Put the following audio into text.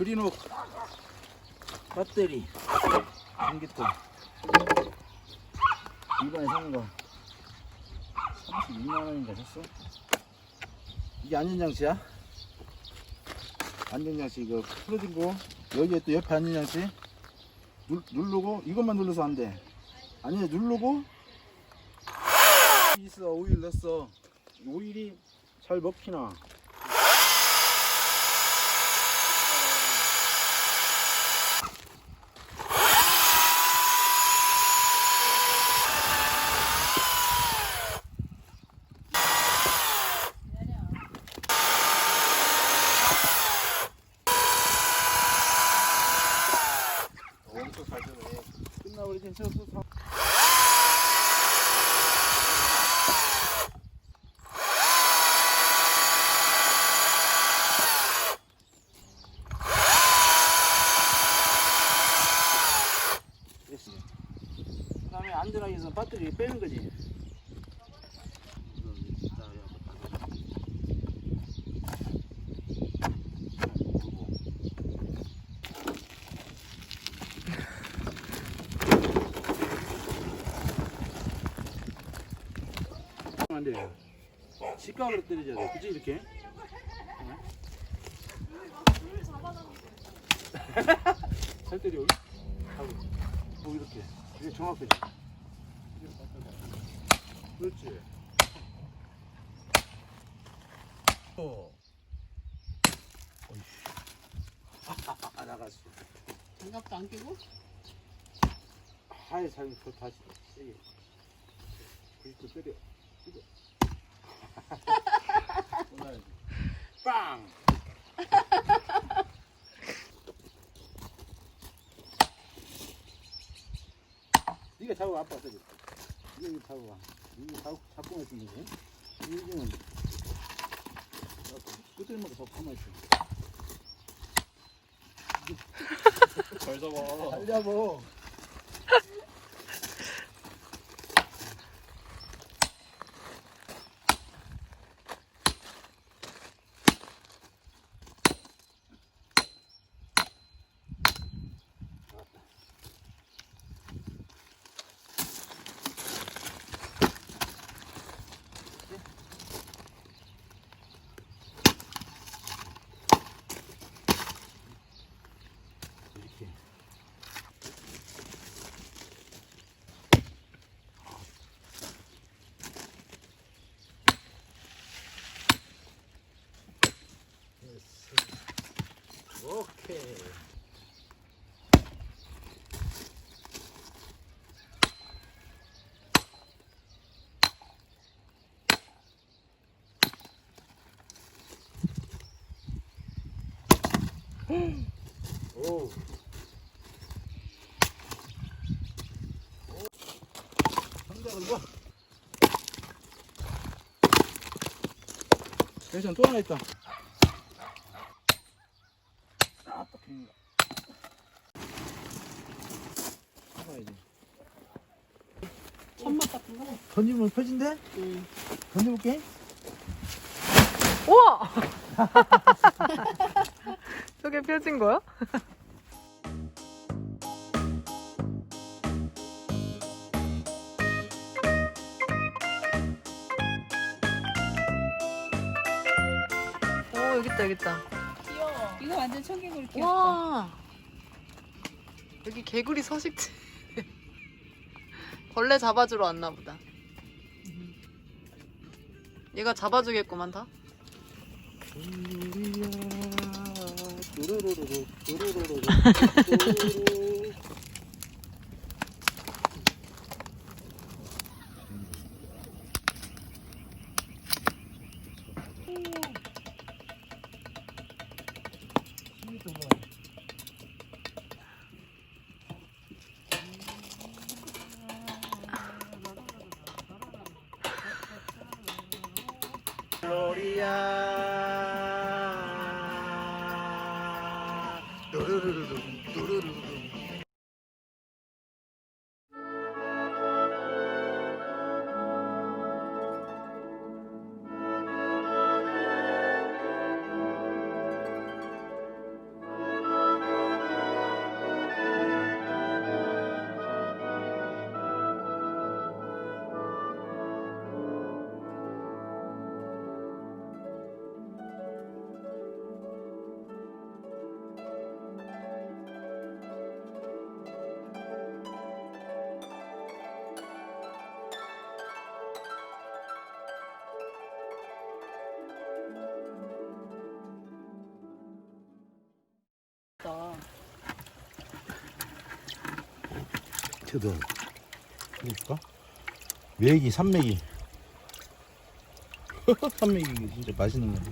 유리녹 배터리 전기통 이번에 사는 거 32만원인가 샀어? 이게 안전장치야? 안전장치 이거 풀어진 거 여기에 또 옆에 안전장치 누르고 이것만 눌러서 안돼 아니 누르고 있어 오일 넣었어 오일이 잘 먹히나 엄청 잘 되네 끝나버리긴 쳤어 그 다음에 안전하게 해서 배터리 빼는 거지 안 돼요. 직각으로 때려줘야 돼. 그치 이렇게? 잘 때려. 하고 뭐 이렇게. 이게 정확하지. 그렇지. 나갔어. 장갑도 안 끼고? 하이 잘 다시 세게. 그리고 때려. 이거. 올라야지. 빵. 네가 잡아 아빠 때려. 이거 잡아봐. 이거 잡고 있지 이제. 이거는 끝들만 더 가만히 있어. 잘 잡아. 잘 잡어. 이렇게. 오케이. 오. 상자는 뭐? 대전 또 하나 있다. 아, 딱 핀다. 잡아야지. 천막 같은 거? 던지면 펴진대? 응. 던져볼게. 우와! 저게 펴진 거야? 오, 여기 있다, 여기 있다. 귀여워. 이거 완전 청개구리 귀엽다. 와! 여기 개구리 서식지. 벌레 잡아주러 왔나 보다. 얘가 잡아주겠구만, 다. 뚜루루루루, 뚜루루루루, 뚜루루루. 글로리아 뚜루루루루 뚜루루루 뜯어. 그러니까 메기, 산메기. 산메기 진짜 맛있는 거지.